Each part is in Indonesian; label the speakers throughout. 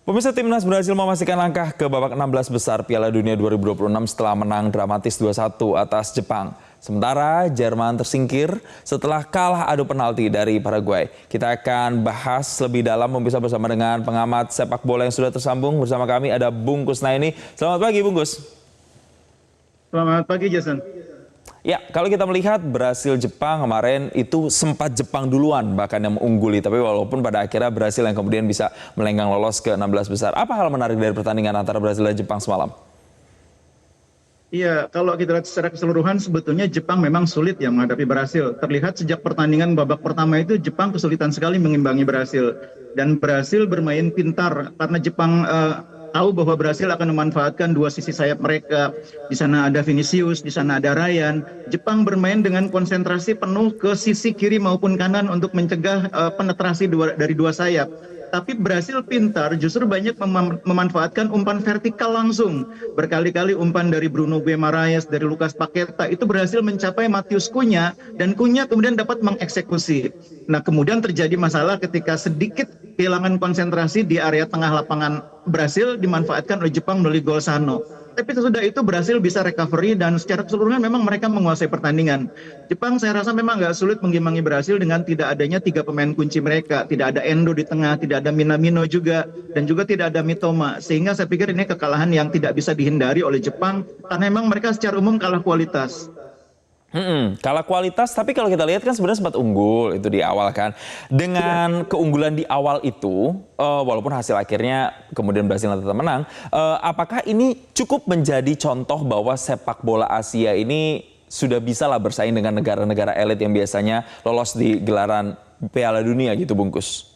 Speaker 1: Pemirsa, Timnas berhasil memastikan langkah ke babak 16 besar Piala Dunia 2026 setelah menang dramatis 2-1 atas Jepang. Sementara Jerman tersingkir setelah kalah adu penalti dari Paraguay. Kita akan bahas lebih dalam pemirsa bersama dengan pengamat sepak bola yang sudah tersambung bersama kami, ada Bungkus Naini. Selamat pagi Bungkus.
Speaker 2: Selamat pagi Jason.
Speaker 1: Ya, kalau kita melihat Brasil Jepang kemarin itu sempat Jepang duluan bahkan yang mengungguli. Tapi walaupun pada akhirnya Brasil yang kemudian bisa melenggang lolos ke 16 besar. Apa hal menarik dari pertandingan antara Brasil dan Jepang semalam?
Speaker 2: Iya, kalau kita lihat secara keseluruhan sebetulnya Jepang memang sulit ya menghadapi Brasil. Terlihat sejak pertandingan babak pertama itu Jepang kesulitan sekali mengimbangi Brasil. Dan Brasil bermain pintar karena Jepang tahu bahwa Brasil akan memanfaatkan dua sisi sayap mereka. Di sana ada Vinicius, di sana ada Ryan. Jepang bermain dengan konsentrasi penuh ke sisi kiri maupun kanan untuk mencegah penetrasi dari dua sayap. Tapi Brasil pintar justru banyak memanfaatkan umpan vertikal langsung. Berkali-kali umpan dari Bruno Guimaraes, dari Lucas Paqueta itu berhasil mencapai Matheus Cunha dan Cunha kemudian dapat mengeksekusi. Nah, kemudian terjadi masalah ketika sedikit kehilangan konsentrasi di area tengah lapangan Brasil dimanfaatkan oleh Jepang melalui gol Sano. Tapi sesudah itu Brasil bisa recovery dan secara keseluruhan memang mereka menguasai pertandingan. Jepang saya rasa memang nggak sulit mengimbangi Brasil dengan tidak adanya tiga pemain kunci mereka. Tidak ada Endo di tengah, tidak ada Minamino juga, dan juga tidak ada Mitoma. Sehingga saya pikir ini kekalahan yang tidak bisa dihindari oleh Jepang karena memang mereka secara umum kalah kualitas.
Speaker 1: Kalah kualitas, tapi kalau kita lihat kan sebenarnya sempat unggul itu di awal kan. Dengan keunggulan di awal itu, walaupun hasil akhirnya kemudian Brasil tetap menang, apakah ini cukup menjadi contoh bahwa sepak bola Asia ini sudah bisa lah bersaing dengan negara-negara elit yang biasanya lolos di gelaran Piala Dunia gitu Bungkus?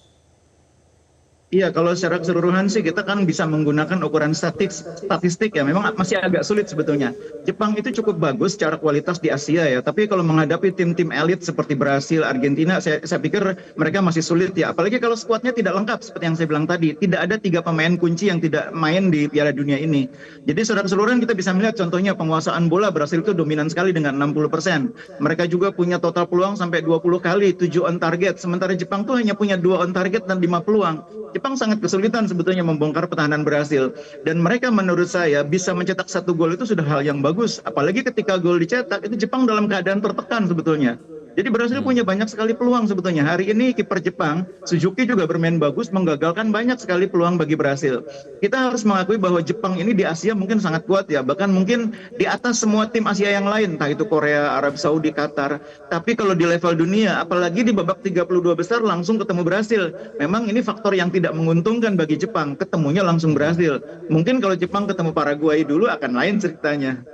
Speaker 2: Iya, kalau secara keseluruhan sih kita kan bisa menggunakan ukuran statistik ya. Memang masih agak sulit sebetulnya. Jepang itu cukup bagus secara kualitas di Asia ya. Tapi kalau menghadapi tim-tim elit seperti Brasil, Argentina, saya pikir mereka masih sulit ya. Apalagi kalau skuadnya tidak lengkap seperti yang saya bilang tadi. Tidak ada tiga pemain kunci yang tidak main di Piala Dunia ini. Jadi secara keseluruhan kita bisa melihat contohnya penguasaan bola Brasil itu dominan sekali dengan 60%. Mereka juga punya total peluang sampai 20 kali, 7 on target. Sementara Jepang tuh hanya punya 2 on target dan 5 peluang. Jepang sangat kesulitan sebetulnya membongkar pertahanan Brasil. Dan mereka menurut saya bisa mencetak satu gol itu sudah hal yang bagus. Apalagi ketika gol dicetak, itu Jepang dalam keadaan tertekan sebetulnya. Jadi Brasil punya banyak sekali peluang sebetulnya. Hari ini kiper Jepang, Suzuki juga bermain bagus, menggagalkan banyak sekali peluang bagi Brasil. Kita harus mengakui bahwa Jepang ini di Asia mungkin sangat kuat ya. Bahkan mungkin di atas semua tim Asia yang lain. Entah itu Korea, Arab Saudi, Qatar. Tapi kalau di level dunia, apalagi di babak 32 besar langsung ketemu Brasil. Memang ini faktor yang tidak menguntungkan bagi Jepang. Ketemunya langsung Brasil. Mungkin kalau Jepang ketemu Paraguay dulu akan lain ceritanya.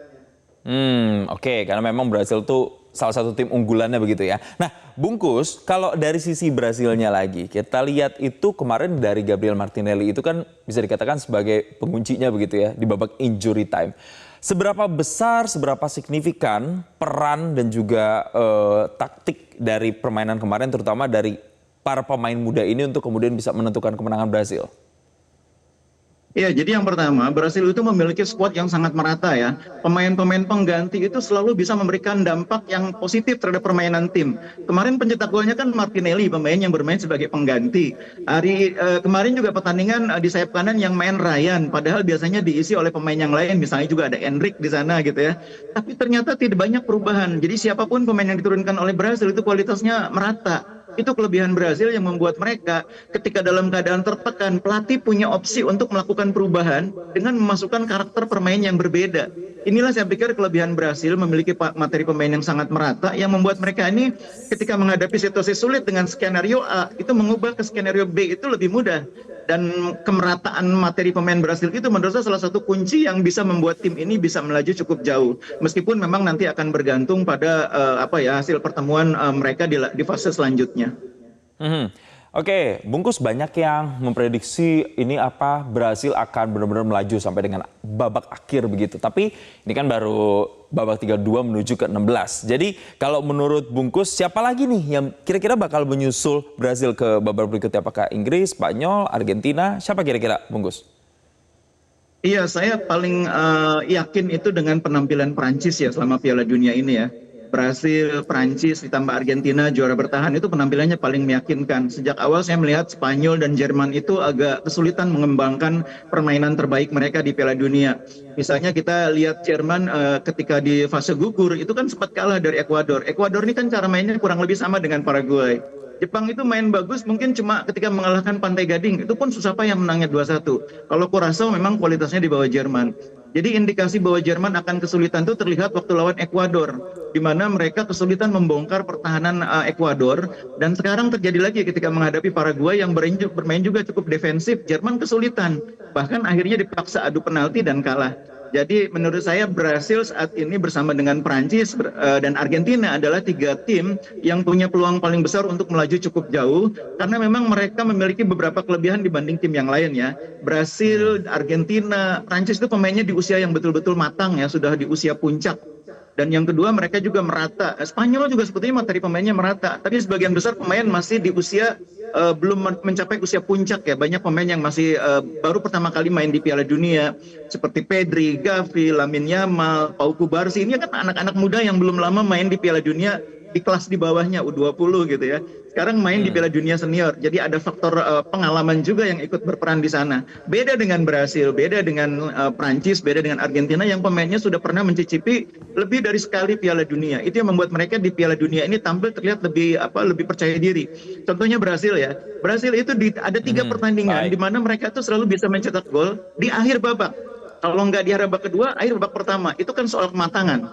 Speaker 1: Oke, karena memang Brasil tuh salah satu tim unggulannya begitu ya. Nah, Bungkus, kalau dari sisi Brasilnya lagi, kita lihat itu kemarin dari Gabriel Martinelli itu kan bisa dikatakan sebagai penguncinya begitu ya di babak injury time. Seberapa besar, seberapa signifikan peran dan juga taktik dari permainan kemarin terutama dari para pemain muda ini untuk kemudian bisa menentukan kemenangan Brasil?
Speaker 2: Iya, jadi yang pertama, Brasil itu memiliki skuad yang sangat merata ya. Pemain-pemain pengganti itu selalu bisa memberikan dampak yang positif terhadap permainan tim. Kemarin pencetak golnya kan Martinelli, pemain yang bermain sebagai pengganti. Kemarin juga pertandingan di sayap kanan yang main Ryan, padahal biasanya diisi oleh pemain yang lain, misalnya juga ada Endrick di sana gitu ya. Tapi ternyata tidak banyak perubahan. Jadi siapapun pemain yang diturunkan oleh Brasil itu kualitasnya merata. Itu kelebihan Brasil yang membuat mereka ketika dalam keadaan tertekan, pelatih punya opsi untuk melakukan perubahan dengan memasukkan karakter permain yang berbeda. Inilah saya pikir kelebihan Brasil memiliki materi pemain yang sangat merata yang membuat mereka ini ketika menghadapi situasi sulit dengan skenario A itu mengubah ke skenario B itu lebih mudah. Dan kemerataan materi pemain Brasil itu menurut saya salah satu kunci yang bisa membuat tim ini bisa melaju cukup jauh. Meskipun memang nanti akan bergantung pada hasil pertemuan mereka di fase selanjutnya.
Speaker 1: Oke, Bungkus, banyak yang memprediksi ini Brasil akan benar-benar melaju sampai dengan babak akhir begitu. Tapi ini kan baru babak 32 menuju ke 16. Jadi kalau menurut Bungkus, siapa lagi nih yang kira-kira bakal menyusul Brasil ke babak berikutnya? Apakah Inggris, Spanyol, Argentina? Siapa kira-kira Bungkus?
Speaker 2: Iya, saya paling yakin itu dengan penampilan Prancis ya selama Piala Dunia ini ya. Brasil, Prancis, ditambah Argentina juara bertahan itu penampilannya paling meyakinkan. Sejak awal saya melihat Spanyol dan Jerman itu agak kesulitan mengembangkan permainan terbaik mereka di Piala Dunia. Misalnya kita lihat Jerman ketika di fase gugur itu kan sempat kalah dari Ekuador. Ekuador ini kan cara mainnya kurang lebih sama dengan Paraguay. Jepang itu main bagus mungkin cuma ketika mengalahkan Pantai Gading, itu pun susah payah menangnya 2-1. Kalau Curaçao memang kualitasnya di bawah Jerman. Jadi indikasi bahwa Jerman akan kesulitan itu terlihat waktu lawan Ekuador, di mana mereka kesulitan membongkar pertahanan Ekuador, dan sekarang terjadi lagi ketika menghadapi Paraguay yang bermain juga cukup defensif, Jerman kesulitan, bahkan akhirnya dipaksa adu penalti dan kalah. Jadi menurut saya Brasil saat ini bersama dengan Prancis dan Argentina adalah 3 tim yang punya peluang paling besar untuk melaju cukup jauh karena memang mereka memiliki beberapa kelebihan dibanding tim yang lain ya. Brasil, Argentina, Prancis itu pemainnya di usia yang betul-betul matang ya, sudah di usia puncak. Dan yang kedua mereka juga merata. Spanyol juga sebetulnya materi pemainnya merata, tapi sebagian besar pemain masih di usia belum mencapai usia puncak ya. Banyak pemain yang masih baru pertama kali main di Piala Dunia seperti Pedri, Gavi, Lamine Yamal, Pau Kubarsi. Ini kan anak-anak muda yang belum lama main di Piala Dunia di kelas di bawahnya U20 gitu ya. Sekarang main di Piala Dunia senior. Jadi ada faktor pengalaman juga yang ikut berperan di sana. Beda dengan Brasil, beda dengan Prancis, beda dengan Argentina yang pemainnya sudah pernah mencicipi lebih dari sekali Piala Dunia. Itu yang membuat mereka di Piala Dunia ini tampil terlihat lebih percaya diri. Contohnya Brasil ya. Brasil itu ada 3 pertandingan di mana mereka tuh selalu bisa mencetak gol di akhir babak. Kalau nggak di akhir babak kedua, akhir babak pertama. Itu kan soal kematangan.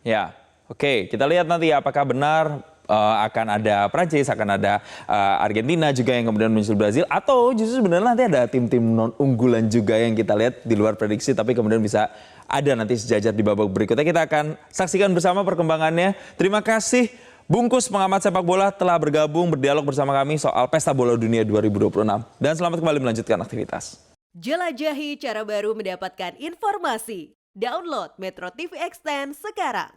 Speaker 1: Ya, oke. Kita lihat nanti apakah benar akan ada Prancis, akan ada Argentina juga yang kemudian menyusul Brazil, atau justru sebenarnya nanti ada tim-tim non unggulan juga yang kita lihat di luar prediksi, tapi kemudian bisa ada nanti sejajar di babak berikutnya. Kita akan saksikan bersama perkembangannya. Terima kasih Bungkus, pengamat sepak bola, telah bergabung berdialog bersama kami soal Pesta Bola Dunia 2026. Dan selamat kembali melanjutkan aktivitas.
Speaker 3: Jelajahi cara baru mendapatkan informasi. Download Metro TV Extend sekarang.